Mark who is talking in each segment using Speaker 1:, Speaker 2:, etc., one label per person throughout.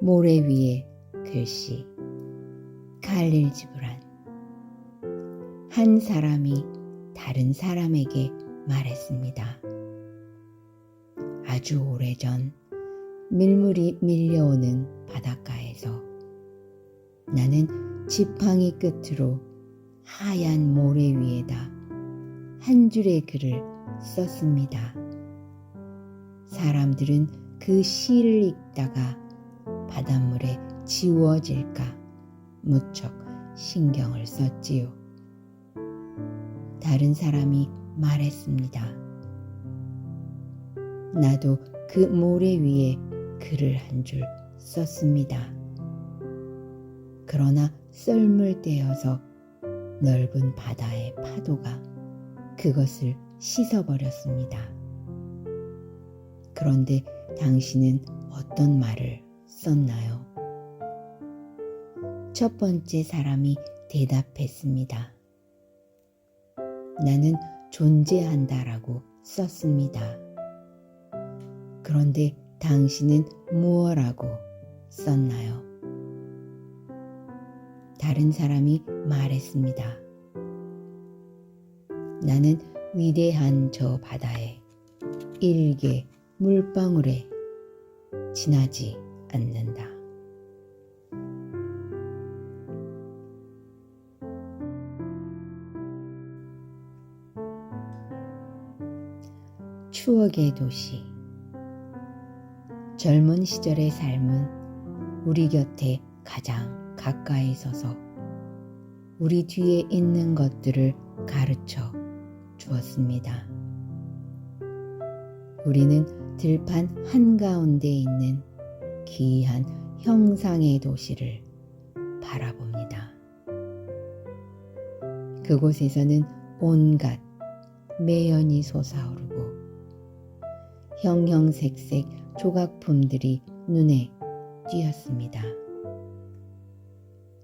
Speaker 1: 모래 위에 글씨 칼릴 지브란. 한 사람이 다른 사람에게 말했습니다. 아주 오래전 밀물이 밀려오는 바닷가에서 나는 지팡이 끝으로 하얀 모래 위에다 한 줄의 글을 썼습니다. 사람들은 그 시를 읽다가 바닷물에 지워질까 무척 신경을 썼지요. 다른 사람이 말했습니다. 나도 그 모래 위에 글을 한 줄 썼습니다. 그러나 썰물 떼어서 넓은 바다의 파도가 그것을 씻어버렸습니다. 그런데 당신은 어떤 말을 썼나요? 첫 번째 사람이 대답했습니다. 나는 존재한다라고 썼습니다. 그런데 당신은 무엇라고 썼나요? 다른 사람이 말했습니다. 나는 위대한 저 바다에 일개 물방울에 지나지 않는다. 추억의 도시. 젊은 시절의 삶은 우리 곁에 가장 가까이 서서 우리 뒤에 있는 것들을 가르쳐 주었습니다. 우리는 들판 한가운데 있는 기이한 형상의 도시를 바라봅니다. 그곳에서는 온갖 매연이 솟아오르고 형형색색 조각품들이 눈에 띄었습니다.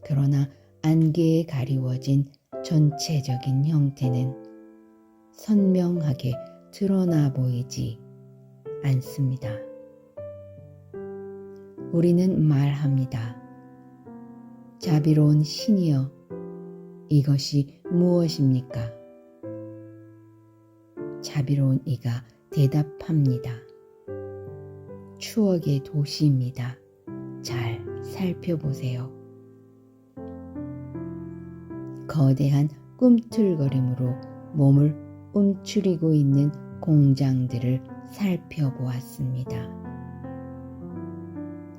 Speaker 1: 그러나 안개에 가리워진 전체적인 형태는 선명하게 드러나 보이지 않습니다. 우리는 말합니다. 자비로운 신이여, 이것이 무엇입니까? 자비로운 이가 대답합니다. 추억의 도시입니다. 잘 살펴보세요. 거대한 꿈틀거림으로 몸을 움츠리고 있는 공장들을 살펴보았습니다.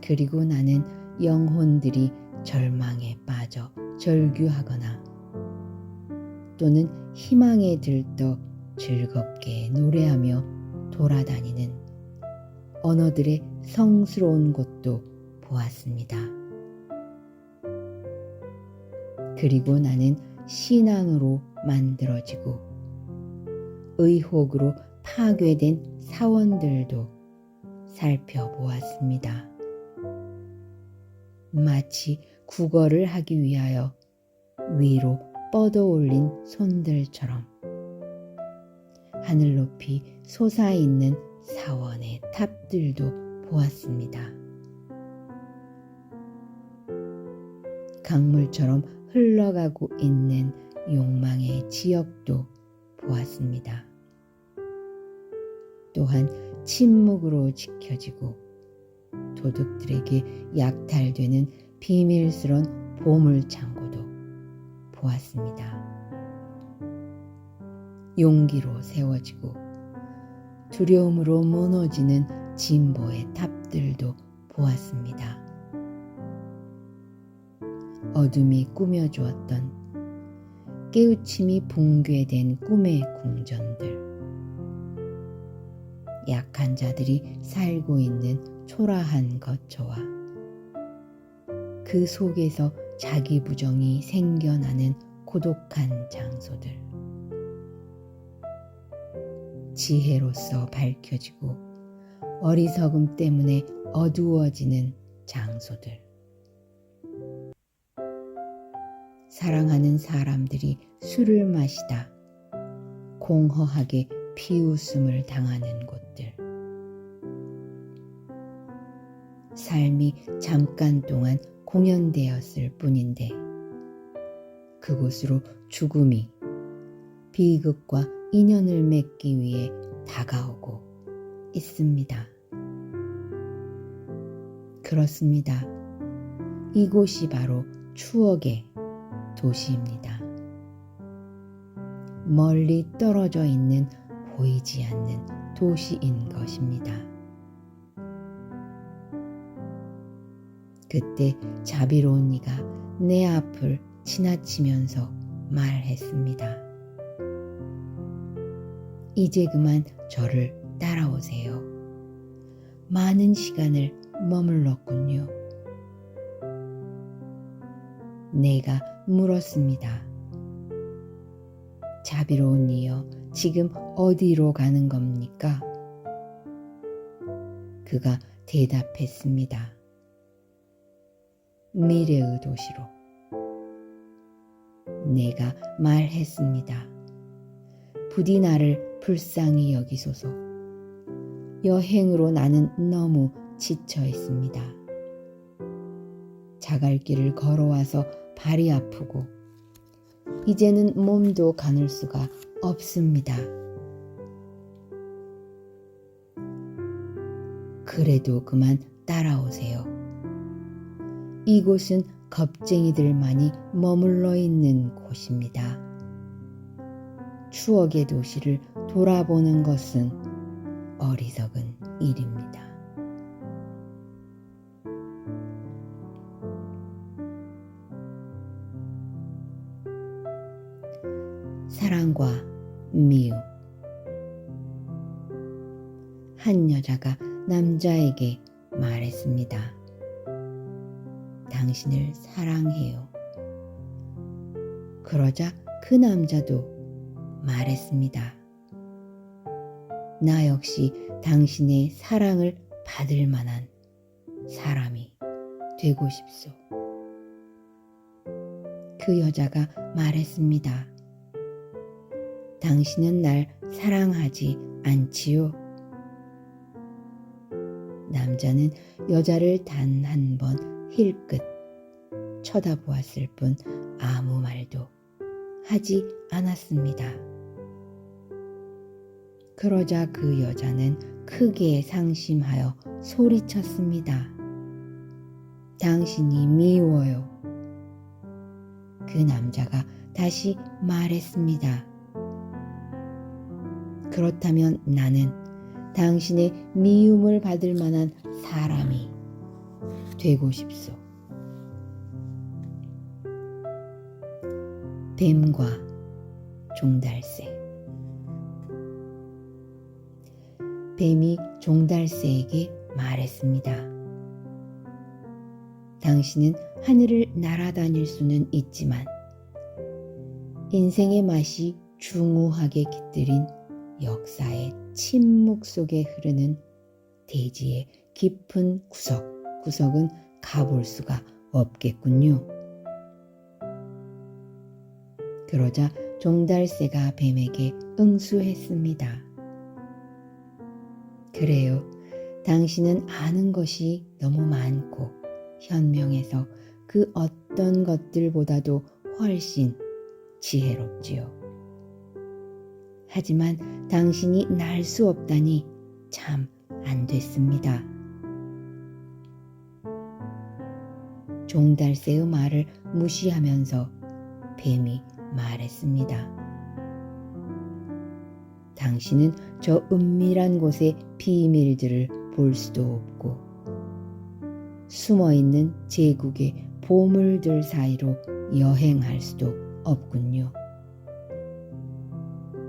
Speaker 1: 그리고 나는 영혼들이 절망에 빠져 절규하거나 또는 희망에 들떠 즐겁게 노래하며 돌아다니는 언어들의 성스러운 곳도 보았습니다. 그리고 나는 신앙으로 만들어지고 의혹으로 파괴된 사원들도 살펴보았습니다. 마치 구걸을 하기 위하여 위로 뻗어올린 손들처럼 하늘 높이 솟아있는 사원의 탑들도 보았습니다. 강물처럼 흘러가고 있는 욕망의 지역도 보았습니다. 또한 침묵으로 지켜지고 도둑들에게 약탈되는 비밀스런 보물창고도 보았습니다. 용기로 세워지고 두려움으로 무너지는 진보의 탑들도 보았습니다. 어둠이 꾸며주었던 깨우침이 붕괴된 꿈의 궁전들, 약한 자들이 살고 있는 초라한 거처와 그 속에서 자기 부정이 생겨나는 고독한 장소들, 지혜로서 밝혀지고 어리석음 때문에 어두워지는 장소들, 사랑하는 사람들이 술을 마시다 공허하게 비웃음을 당하는 곳들, 삶이 잠깐 동안 공연되었을 뿐인데 그곳으로 죽음이 비극과 인연을 맺기 위해 다가오고 있습니다. 그렇습니다. 이곳이 바로 추억의 도시입니다. 멀리 떨어져 있는 보이지 않는 도시인 것입니다. 그때 자비로운 이가 내 앞을 지나치면서 말했습니다. 이제 그만 저를 따라오세요. 많은 시간을 머물렀군요. 내가 물었습니다. 자비로운 이여, 지금 어디로 가는 겁니까? 그가 대답했습니다. 미래의 도시로. 내가 말했습니다. 부디 나를 불쌍히 여기소서. 여행으로 나는 너무 지쳐 있습니다. 자갈길을 걸어와서 발이 아프고 이제는 몸도 가눌 수가 없습니다. 그래도 그만 따라오세요. 이곳은 겁쟁이들만이 머물러 있는 곳입니다. 추억의 도시를 돌아보는 것은 어리석은 일입니다. 사랑과 미움. 한 여자가 남자에게 말했습니다. 당신을 사랑해요. 그러자 그 남자도 말했습니다. 나 역시 당신의 사랑을 받을 만한 사람이 되고 싶소. 그 여자가 말했습니다. 당신은 날 사랑하지 않지요? 남자는 여자를 단 한 번 힐끗 쳐다보았을 뿐 아무 말도 하지 않았습니다. 그러자 그 여자는 크게 상심하여 소리쳤습니다. 당신이 미워요. 그 남자가 다시 말했습니다. 그렇다면 나는 당신의 미움을 받을 만한 사람이 되고 싶소. 뱀과 종달새. 뱀이 종달새에게 말했습니다. 당신은 하늘을 날아다닐 수는 있지만 인생의 맛이 중후하게 깃들인 역사의 침묵 속에 흐르는 대지의 깊은 구석구석은 가볼 수가 없겠군요. 그러자 종달새가 뱀에게 응수했습니다. 그래요. 당신은 아는 것이 너무 많고 현명해서 그 어떤 것들보다도 훨씬 지혜롭지요. 하지만 당신이 날 수 없다니 참 안 됐습니다. 종달새의 말을 무시하면서 뱀이 말했습니다. 당신은 저 은밀한 곳의 비밀들을 볼 수도 없고 숨어있는 제국의 보물들 사이로 여행할 수도 없군요.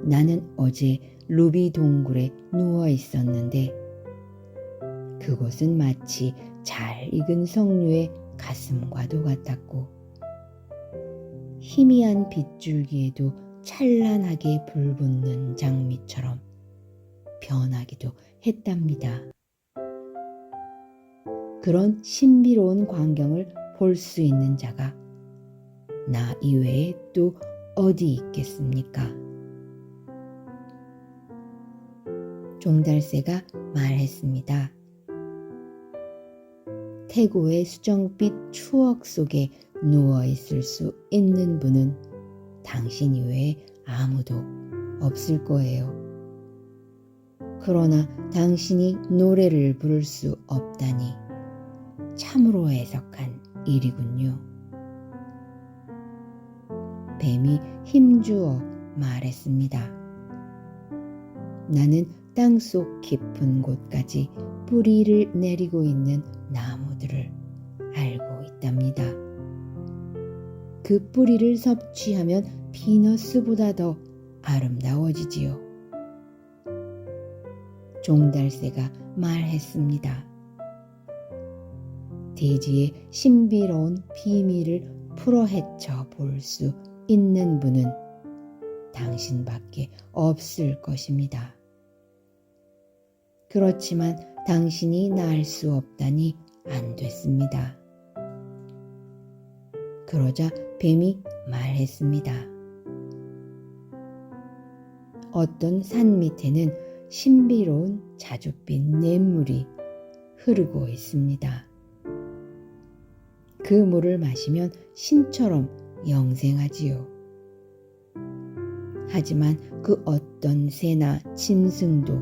Speaker 1: 나는 어제 루비 동굴에 누워 있었는데 그곳은 마치 잘 익은 석류의 가슴과도 같았고 희미한 빗줄기에도 찬란하게 불붙는 장미처럼 변하기도 했답니다. 그런 신비로운 광경을 볼 수 있는 자가 나 이외에 또 어디 있겠습니까? 종달새가 말했습니다. 태고의 수정빛 추억 속에 누워 있을 수 있는 분은 당신 이외에 아무도 없을 거예요. 그러나 당신이 노래를 부를 수 없다니 참으로 애석한 일이군요. 뱀이 힘주어 말했습니다. 나는 땅속 깊은 곳까지 뿌리를 내리고 있는 나무들을 알고 있답니다. 그 뿌리를 섭취하면 피너스보다 더 아름다워지지요. 종달새가 말했습니다. 대지의 신비로운 비밀을 풀어헤쳐 볼 수 있는 분은 당신밖에 없을 것입니다. 그렇지만 당신이 날 수 없다니 안 됐습니다. 그러자 뱀이 말했습니다. 어떤 산 밑에는 신비로운 자줏빛 냇물이 흐르고 있습니다. 그 물을 마시면 신처럼 영생하지요. 하지만 그 어떤 새나 짐승도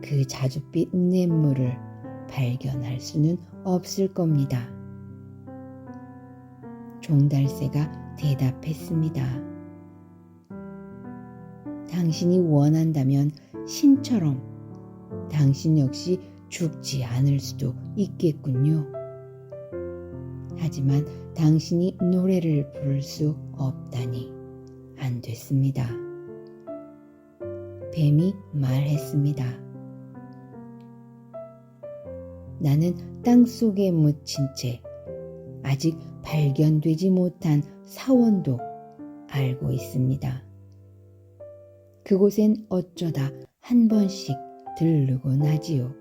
Speaker 1: 그 자줏빛 냇물을 발견할 수는 없을 겁니다. 종달새가 대답했습니다. 당신이 원한다면 신처럼 당신 역시 죽지 않을 수도 있겠군요. 하지만 당신이 노래를 부를 수 없다니 안 됐습니다. 뱀이 말했습니다. 나는 땅속에 묻힌 채 아직 발견되지 못한 사원도 알고 있습니다. 그곳엔 어쩌다 한 번씩 들르곤 하지요.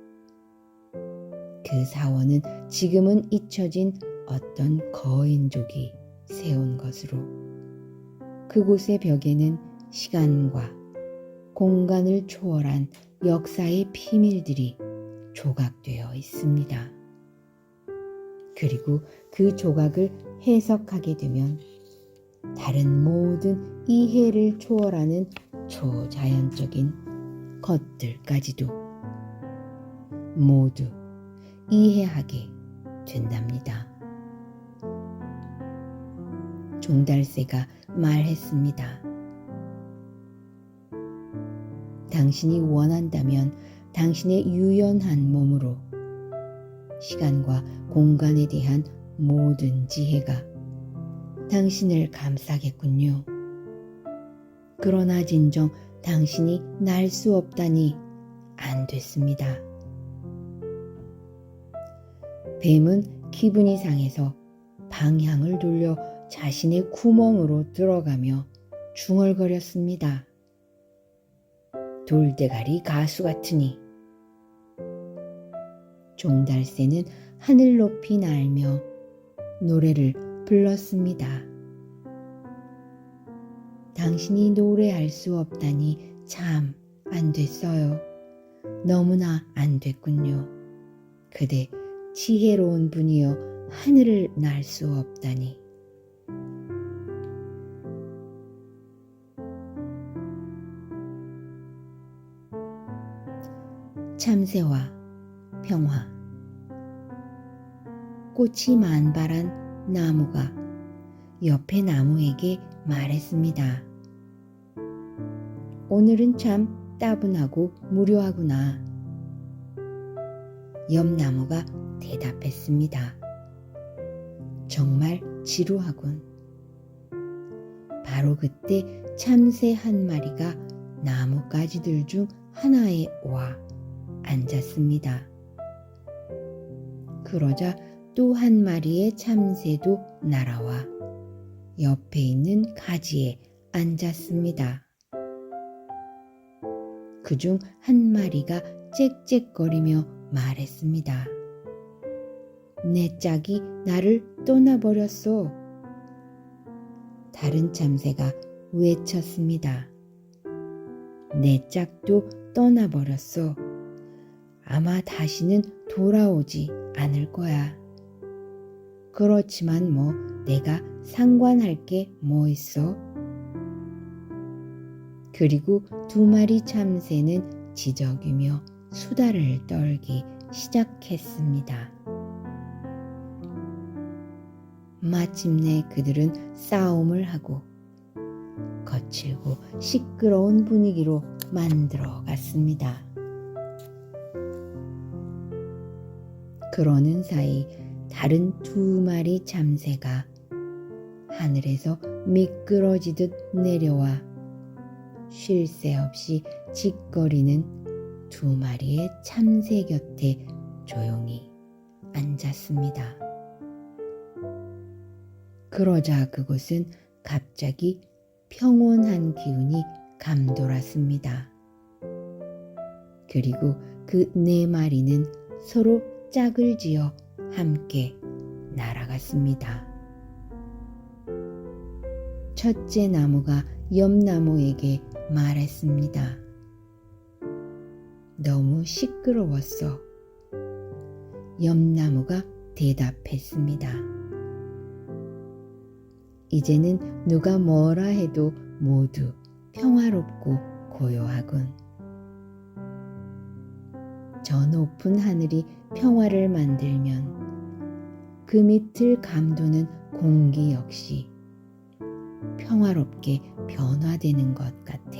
Speaker 1: 그 사원은 지금은 잊혀진 어떤 거인족이 세운 것으로 그곳의 벽에는 시간과 공간을 초월한 역사의 비밀들이 조각되어 있습니다. 그리고 그 조각을 해석하게 되면 다른 모든 이해를 초월하는 초자연적인 것들까지도 모두 이해하게 된답니다. 종달새가 말했습니다. 당신이 원한다면 당신의 유연한 몸으로 시간과 공간에 대한 모든 지혜가 당신을 감싸겠군요. 그러나 진정 당신이 날 수 없다니 안 됐습니다. 뱀은 기분이 상해서 방향을 돌려 자신의 구멍으로 들어가며 중얼거렸습니다. 돌대가리 가수 같으니. 종달새는 하늘 높이 날며 노래를 불렀습니다. 당신이 노래할 수 없다니 참 안 됐어요. 너무나 안 됐군요. 그대 지혜로운 분이여 하늘을 날 수 없다니. 참새와 평화. 꽃이 만발한 나무가 옆의 나무에게 말했습니다. 오늘은 참 따분하고 무료하구나. 옆 나무가 대답했습니다. 정말 지루하군. 바로 그때 참새 한 마리가 나뭇가지들 중 하나에 와 앉았습니다. 그러자 또 한 마리의 참새도 날아와 옆에 있는 가지에 앉았습니다. 그중 한 마리가 짹짹거리며 말했습니다. 내 짝이 나를 떠나버렸어. 다른 참새가 외쳤습니다. 내 짝도 떠나버렸어. 아마 다시는 돌아오지 않을 거야. 그렇지만 뭐 내가 상관할 게 뭐 있어? 그리고 두 마리 참새는 지저귀며 수다를 떨기 시작했습니다. 마침내 그들은 싸움을 하고 거칠고 시끄러운 분위기로 만들어 갔습니다. 그러는 사이 다른 두 마리 참새가 하늘에서 미끄러지듯 내려와 쉴 새 없이 짓거리는 두 마리의 참새 곁에 조용히 앉았습니다. 그러자 그곳은 갑자기 평온한 기운이 감돌았습니다. 그리고 그 네 마리는 서로 짝을 지어 함께 날아갔습니다. 첫째 나무가 옆 나무에게 말했습니다. 너무 시끄러웠어. 옆 나무가 대답했습니다. 이제는 누가 뭐라 해도 모두 평화롭고 고요하군. 저 높은 하늘이 평화를 만들면 그 밑을 감도는 공기 역시 평화롭게 변화되는 것 같아.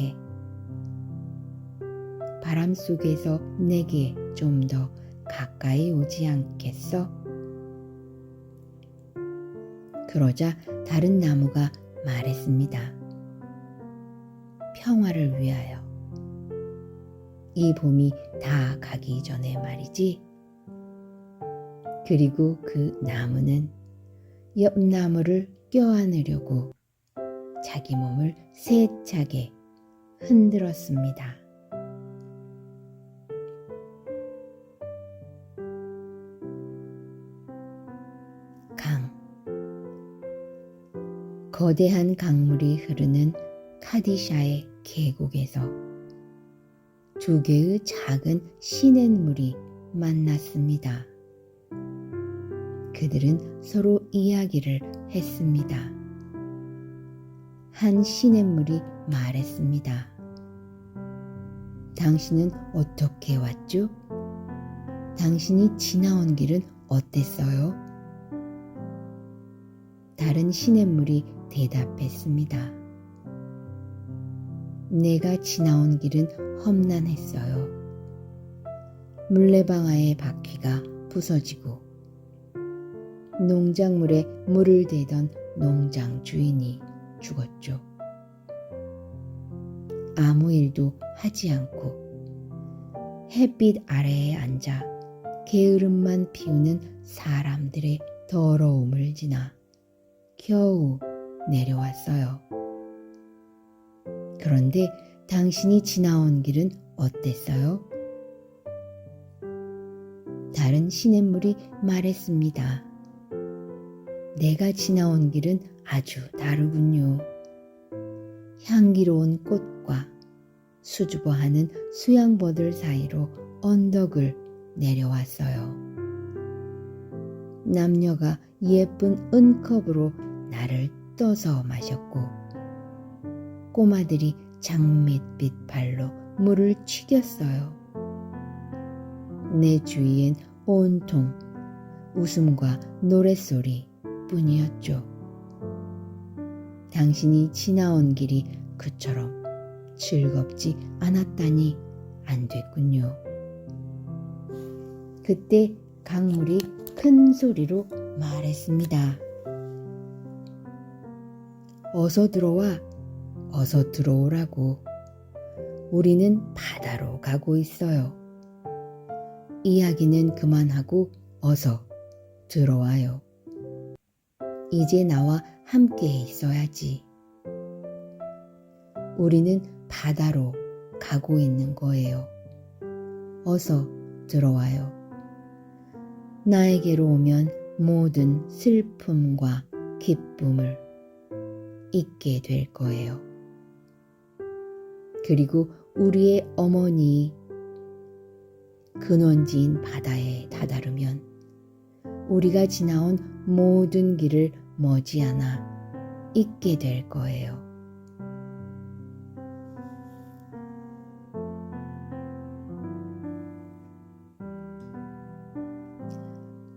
Speaker 1: 바람 속에서 내게 좀 더 가까이 오지 않겠어? 그러자 다른 나무가 말했습니다. 평화를 위하여. 이 봄이 다 가기 전에 말이지. 그리고 그 나무는 옆 나무를 껴안으려고 자기 몸을 세차게 흔들었습니다. 강. 거대한 강물이 흐르는 카디샤의 계곡에서 두 개의 작은 시냇물이 만났습니다. 그들은 서로 이야기를 했습니다. 한 시냇물이 말했습니다. 당신은 어떻게 왔죠? 당신이 지나온 길은 어땠어요? 다른 시냇물이 대답했습니다. 내가 지나온 길은 험난했어요. 물레방아의 바퀴가 부서지고 농작물에 물을 대던 농장 주인이 죽었죠. 아무 일도 하지 않고 햇빛 아래에 앉아 게으름만 피우는 사람들의 더러움을 지나 겨우 내려왔어요. 그런데 당신이 지나온 길은 어땠어요? 다른 시냇물이 말했습니다. 내가 지나온 길은 아주 다르군요. 향기로운 꽃과 수줍어하는 수양버들 사이로 언덕을 내려왔어요. 남녀가 예쁜 은컵으로 나를 떠서 마셨고 꼬마들이 장밋빛 발로 물을 튀겼어요. 내 주위엔 온통 웃음과 노랫소리 뿐이었죠. 당신이 지나온 길이 그처럼 즐겁지 않았다니 안 됐군요. 그때 강물이 큰 소리로 말했습니다. 어서 들어와, 어서 들어오라고. 우리는 바다로 가고 있어요. 이야기는 그만하고 어서 들어와요. 이제 나와 함께 있어야지. 우리는 바다로 가고 있는 거예요. 어서 들어와요. 나에게로 오면 모든 슬픔과 기쁨을 잊게 될 거예요. 그리고 우리의 어머니 근원지인 바다에 다다르면 우리가 지나온 모든 길을 머지않아 잊게 될 거예요.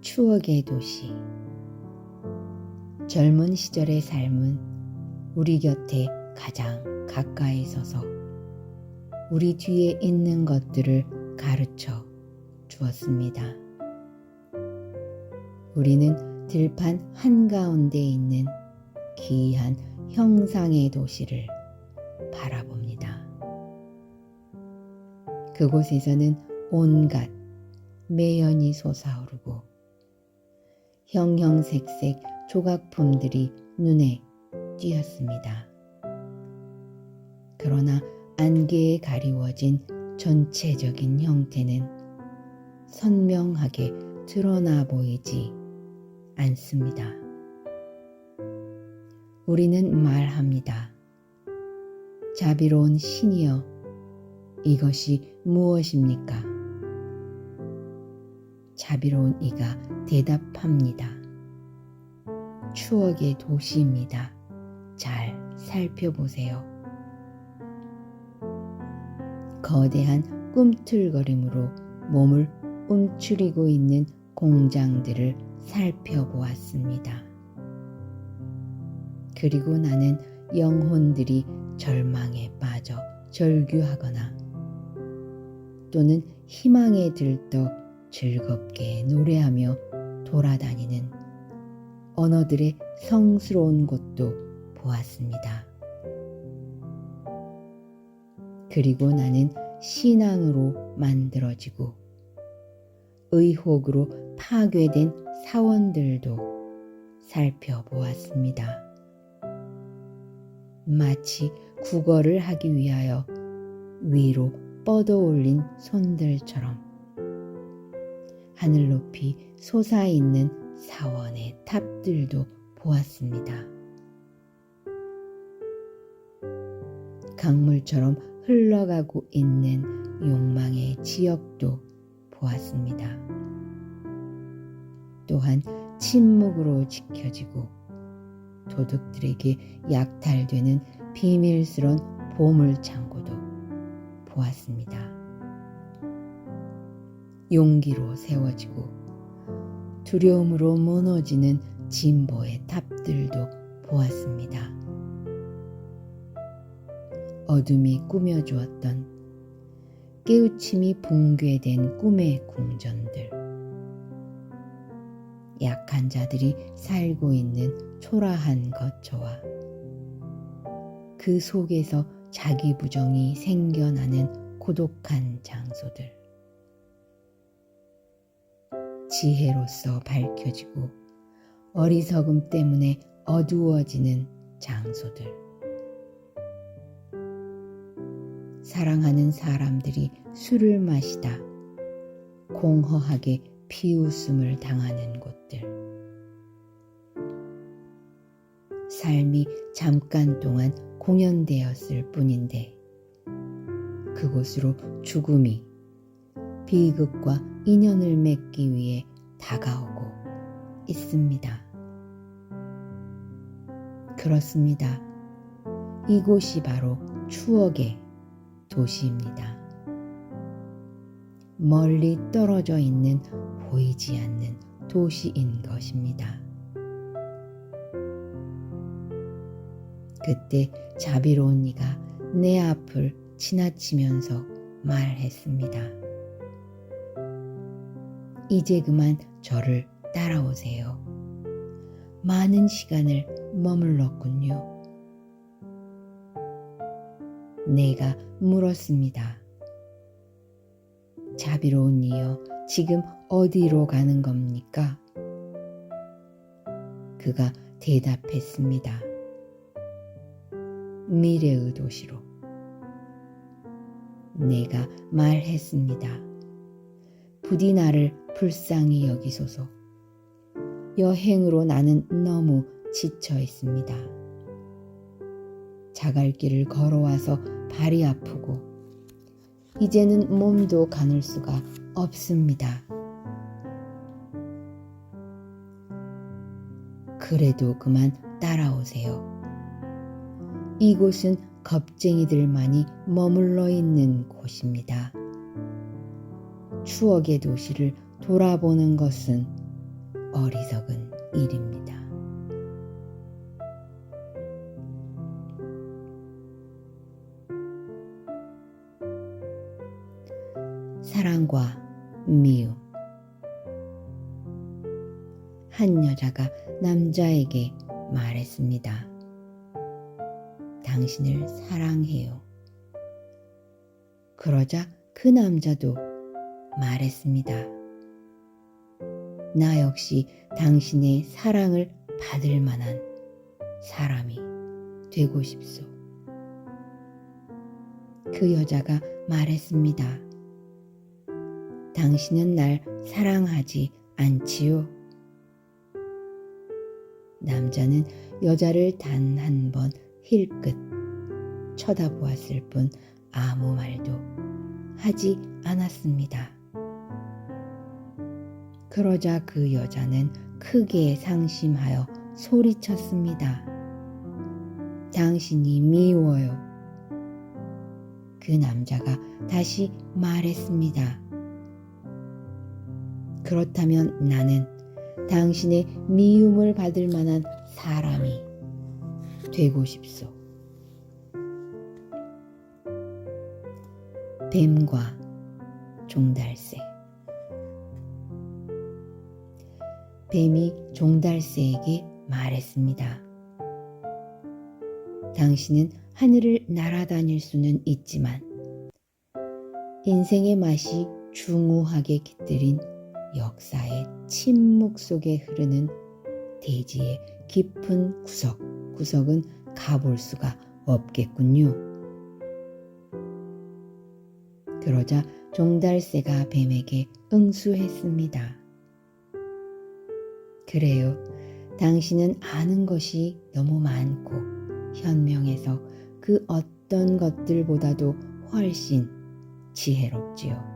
Speaker 1: 추억의 도시. 젊은 시절의 삶은 우리 곁에 가장 가까이 서서 우리 뒤에 있는 것들을 가르쳐 주었습니다. 우리는 들판 한가운데 있는 기이한 형상의 도시를 바라봅니다. 그곳에서는 온갖 매연이 솟아오르고 형형색색 조각품들이 눈에 띄었습니다. 그러나 안개에 가리워진 전체적인 형태는 선명하게 드러나 보이지 않습니다. 우리는 말합니다. 자비로운 신이여, 이것이 무엇입니까? 자비로운 이가 대답합니다. 추억의 도시입니다. 잘 살펴보세요. 거대한 꿈틀거림으로 몸을 움츠리고 있는 공장들을 살펴보았습니다. 그리고 나는 영혼들이 절망에 빠져 절규하거나 또는 희망에 들떠 즐겁게 노래하며 돌아다니는 언어들의 성스러운 곳도 보았습니다. 그리고 나는 신앙으로 만들어지고 의혹으로 파괴된 사원들도 살펴보았습니다. 마치 구걸을 하기 위하여 위로 뻗어올린 손들처럼 하늘 높이 솟아있는 사원의 탑들도 보았습니다. 강물처럼 흘러가고 있는 욕망의 지역도 보았습니다. 또한 침묵으로 지켜지고 도둑들에게 약탈되는 비밀스러운 보물창고도 보았습니다. 용기로 세워지고 두려움으로 무너지는 진보의 탑들도 보았습니다. 어둠이 꾸며주었던 깨우침이 붕괴된 꿈의 궁전들, 약한 자들이 살고 있는 초라한 거처와 그 속에서 자기 부정이 생겨나는 고독한 장소들, 지혜로서 밝혀지고 어리석음 때문에 어두워지는 장소들, 사랑하는 사람들이 술을 마시다 공허하게 비웃음을 당하는 곳들, 삶이 잠깐 동안 공연되었을 뿐인데 그곳으로 죽음이 비극과 인연을 맺기 위해 다가오고 있습니다. 그렇습니다. 이곳이 바로 추억의 도시입니다. 멀리 떨어져 있는 보이지 않는 도시인 것입니다. 그때 자비로운 이가 내 앞을 지나치면서 말했습니다. 이제 그만 저를 따라오세요. 많은 시간을 머물렀군요. 내가 물었습니다. 자비로운 이여, 지금 어디로 가는 겁니까? 그가 대답했습니다. 미래의 도시로. 내가 말했습니다. 부디 나를 불쌍히 여기소서. 여행으로 나는 너무 지쳐 있습니다. 자갈길을 걸어와서 발이 아프고 이제는 몸도 가눌 수가 없습니다. 그래도 그만 따라오세요. 이곳은 겁쟁이들만이 머물러 있는 곳입니다. 추억의 도시를 돌아보는 것은 어리석은 일입니다. 사랑과 미움. 한 여자가 남자에게 말했습니다. 당신을 사랑해요. 그러자 그 남자도 말했습니다. 나 역시 당신의 사랑을 받을 만한 사람이 되고 싶소. 그 여자가 말했습니다. 당신은 날 사랑하지 않지요? 남자는 여자를 단 한 번 힐끗 쳐다보았을 뿐 아무 말도 하지 않았습니다. 그러자 그 여자는 크게 상심하여 소리쳤습니다. 당신이 미워요. 그 남자가 다시 말했습니다. 그렇다면 나는 당신의 미움을 받을 만한 사람이 되고 싶소. 뱀과 종달새. 뱀이 종달새에게 말했습니다. 당신은 하늘을 날아다닐 수는 있지만 인생의 맛이 중후하게 깃들인 역사의 침묵 속에 흐르는 대지의 깊은 구석구석은 가볼 수가 없겠군요. 그러자 종달새가 뱀에게 응수했습니다. 그래요. 당신은 아는 것이 너무 많고 현명해서 그 어떤 것들보다도 훨씬 지혜롭지요.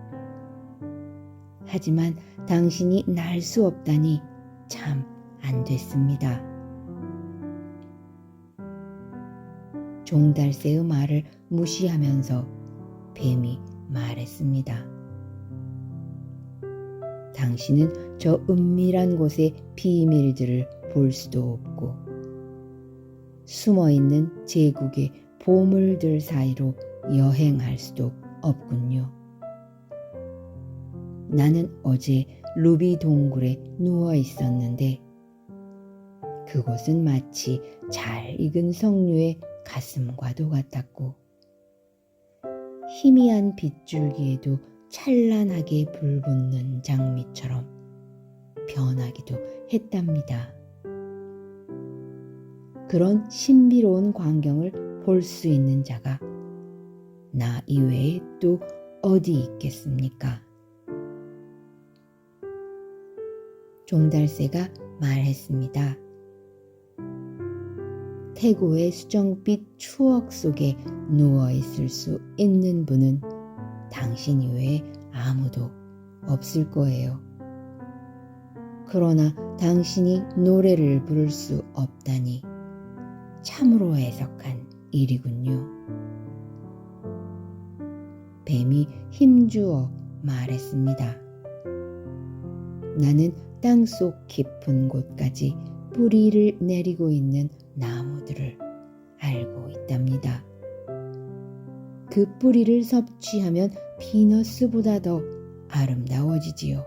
Speaker 1: 하지만 당신이 날 수 없다니 참 안 됐습니다. 종달새의 말을 무시하면서 뱀이 말했습니다. 당신은 저 은밀한 곳의 비밀들을 볼 수도 없고 숨어있는 제국의 보물들 사이로 여행할 수도 없군요. 나는 어제 루비 동굴에 누워 있었는데 그곳은 마치 잘 익은 석류의 가슴과도 같았고 희미한 빗줄기에도 찬란하게 불붙는 장미처럼 변하기도 했답니다. 그런 신비로운 광경을 볼 수 있는 자가 나 이외에 또 어디 있겠습니까? 종달새가 말했습니다. 태고의 수정빛 추억 속에 누워있을 수 있는 분은 당신 이외에 아무도 없을 거예요. 그러나 당신이 노래를 부를 수 없다니 참으로 애석한 일이군요. 뱀이 힘주어 말했습니다. 나는 땅속 깊은 곳까지 뿌리를 내리고 있는 나무들을 알고 있답니다. 그 뿌리를 섭취하면 비너스보다 더 아름다워지지요.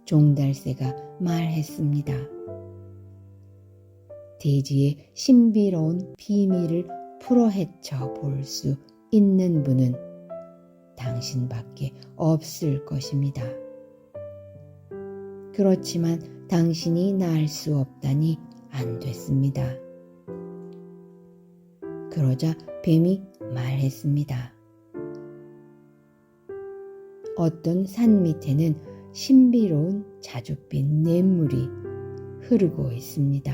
Speaker 1: 종달새가 말했습니다. 대지의 신비로운 비밀을 풀어헤쳐 볼 수 있는 분은 당신밖에 없을 것입니다. 그렇지만 당신이 날 수 없다니 안 됐습니다. 그러자 뱀이 말했습니다. 어떤 산 밑에는 신비로운 자줏빛 냇물이 흐르고 있습니다.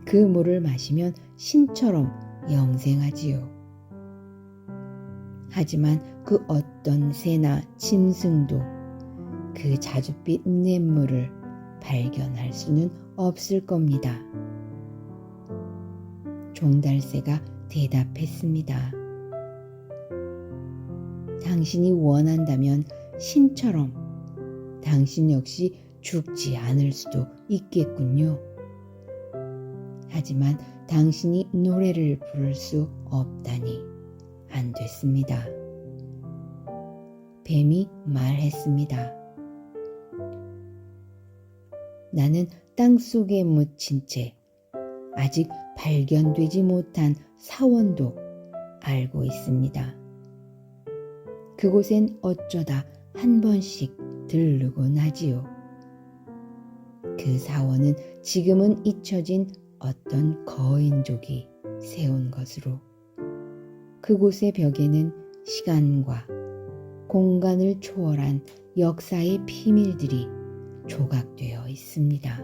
Speaker 1: 그 물을 마시면 신처럼 영생하지요. 하지만 그 어떤 새나 짐승도 그 자줏빛 냇물을 발견할 수는 없을 겁니다. 종달새가 대답했습니다. 당신이 원한다면 신처럼 당신 역시 죽지 않을 수도 있겠군요. 하지만 당신이 노래를 부를 수 없다니 안 됐습니다. 뱀이 말했습니다. 나는 땅속에 묻힌 채 아직 발견되지 못한 사원도 알고 있습니다. 그곳엔 어쩌다 한 번씩 들르곤 하지요. 그 사원은 지금은 잊혀진 어떤 거인족이 세운 것으로 그곳의 벽에는 시간과 공간을 초월한 역사의 비밀들이 조각되어 있습니다.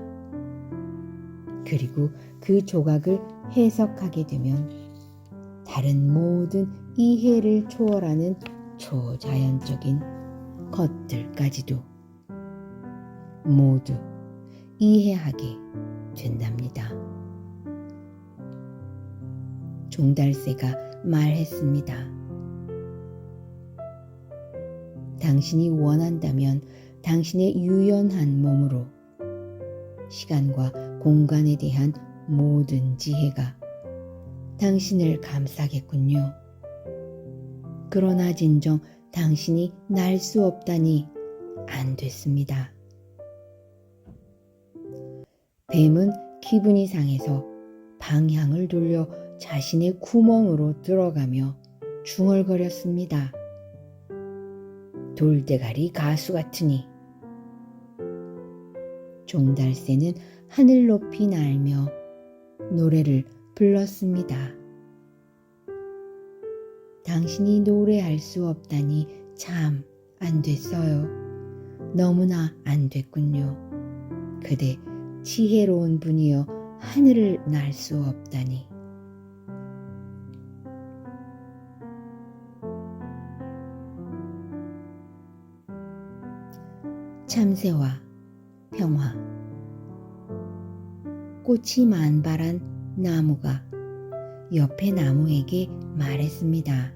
Speaker 1: 그리고 그 조각을 해석하게 되면 다른 모든 이해를 초월하는 초자연적인 것들까지도 모두 이해하게 된답니다. 종달새가 말했습니다. 당신이 원한다면 당신의 유연한 몸으로 시간과 공간에 대한 모든 지혜가 당신을 감싸겠군요. 그러나 진정 당신이 날 수 없다니 안 됐습니다. 뱀은 기분이 상해서 방향을 돌려 자신의 구멍으로 들어가며 중얼거렸습니다. 돌대가리 가수 같으니. 종달새는 하늘 높이 날며 노래를 불렀습니다. 당신이 노래할 수 없다니 참 안 됐어요. 너무나 안 됐군요. 그대 지혜로운 분이여 하늘을 날 수 없다니. 참새와 평화. 꽃이 만발한 나무가 옆에 나무에게 말했습니다.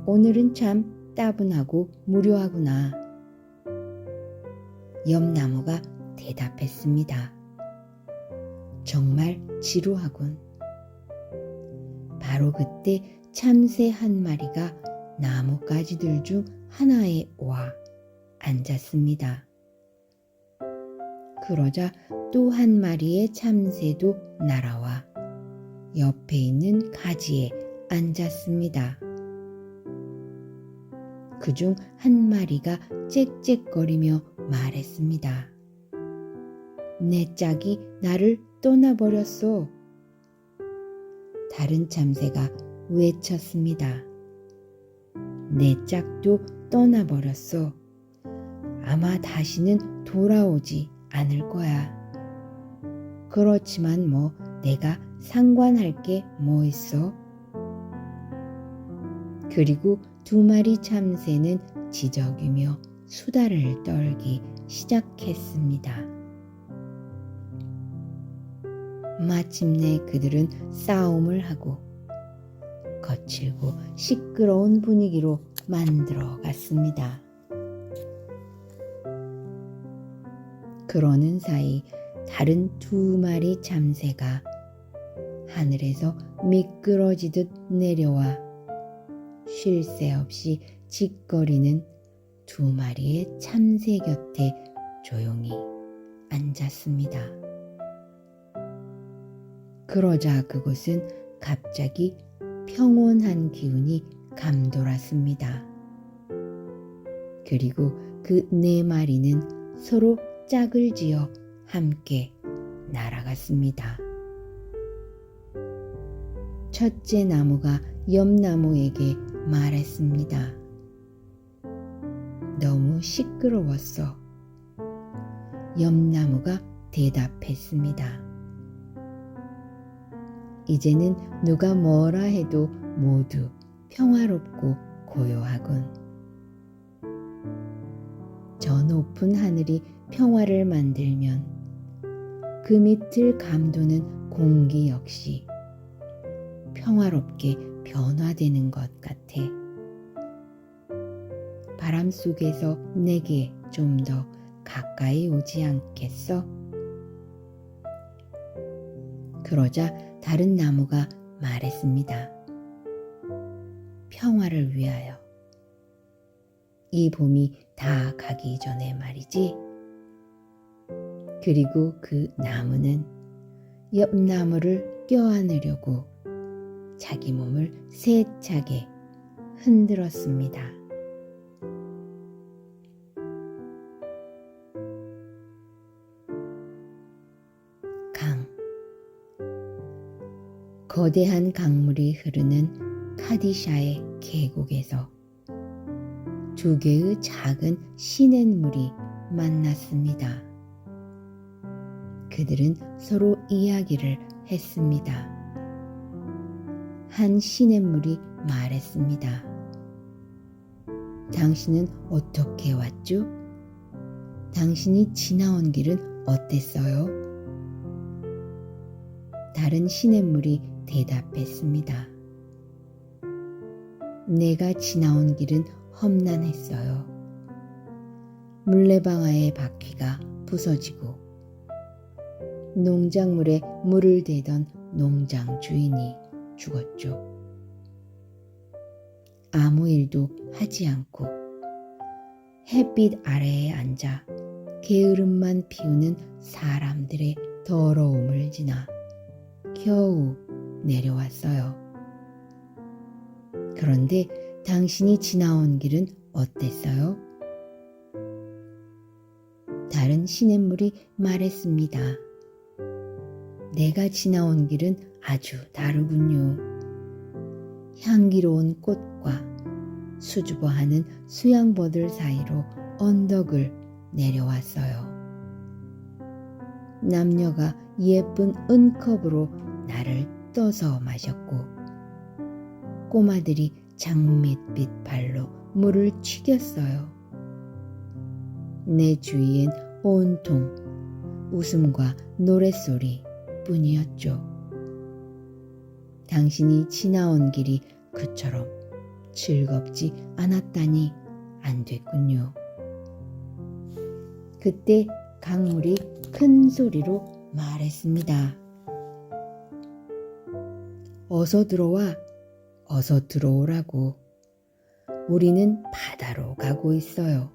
Speaker 1: 오늘은 참 따분하고 무료하구나. 옆 나무가 대답했습니다. 정말 지루하군. 바로 그때 참새 한 마리가 나뭇가지들 중 하나에 와 앉았습니다. 그러자 또 한 마리의 참새도 날아와 옆에 있는 가지에 앉았습니다. 그중 한 마리가 짹짹거리며 말했습니다. 내 짝이 나를 떠나버렸어. 다른 참새가 외쳤습니다. 내 짝도 떠나버렸어. 아마 다시는 돌아오지 않을 거야. 그렇지만 뭐 내가 상관할 게 뭐 있어? 그리고 두 마리 참새는 지저귀며 수다를 떨기 시작했습니다. 마침내 그들은 싸움을 하고 거칠고 시끄러운 분위기로 만들어 갔습니다. 그러는 사이 다른 두 마리 참새가 하늘에서 미끄러지듯 내려와 쉴 새 없이 짓거리는 두 마리의 참새 곁에 조용히 앉았습니다. 그러자 그곳은 갑자기 평온한 기운이 감돌았습니다. 그리고 그 네 마리는 서로 짝을 지어 함께 날아갔습니다. 첫째 나무가 옆 나무에게 말했습니다. 너무 시끄러웠어. 옆 나무가 대답했습니다. 이제는 누가 뭐라 해도 모두 평화롭고 고요하군. 저 높은 하늘이 평화를 만들면 그 밑을 감도는 공기 역시 평화롭게 변화되는 것 같아. 바람 속에서 내게 좀 더 가까이 오지 않겠어? 그러자 다른 나무가 말했습니다. 평화를 위하여. 이 봄이 다 가기 전에 말이지. 그리고 그 나무는 옆 나무를 껴안으려고 자기 몸을 세차게 흔들었습니다. 강. 거대한 강물이 흐르는 카디샤의 계곡에서 두 개의 작은 시냇물이 만났습니다. 그들은 서로 이야기를 했습니다. 한 시냇물이 말했습니다. 당신은 어떻게 왔죠? 당신이 지나온 길은 어땠어요? 다른 시냇물이 대답했습니다. 내가 지나온 길은 험난했어요. 물레방아의 바퀴가 부서지고 농작물에 물을 대던 농장 주인이 죽었죠. 아무 일도 하지 않고 햇빛 아래에 앉아 게으름만 피우는 사람들의 더러움을 지나 겨우 내려왔어요. 그런데 당신이 지나온 길은 어땠어요? 다른 시냇물이 말했습니다. 내가 지나온 길은 아주 다르군요. 향기로운 꽃과 수줍어하는 수양버들 사이로 언덕을 내려왔어요. 남녀가 예쁜 은컵으로 나를 떠서 마셨고 꼬마들이 장밋빛 발로 물을 튀겼어요. 내 주위엔 온통 웃음과 노랫소리 뿐이었죠. 당신이 지나온 길이 그처럼 즐겁지 않았다니 안 됐군요. 그때 강물이 큰 소리로 말했습니다. 어서 들어와, 어서 들어오라고. 우리는 바다로 가고 있어요.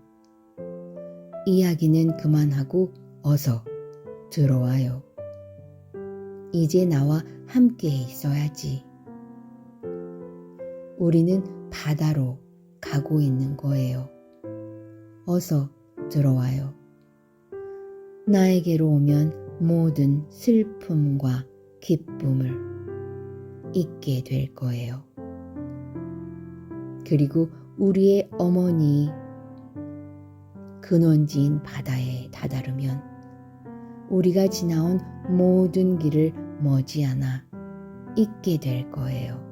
Speaker 1: 이야기는 그만하고 어서 들어와요. 이제 나와 함께 있어야지. 우리는 바다로 가고 있는 거예요. 어서 들어와요. 나에게로 오면 모든 슬픔과 기쁨을 잊게 될 거예요. 그리고 우리의 어머니 근원지인 바다에 다다르면 우리가 지나온 모든 길을 머지않아 잊게 될 거예요.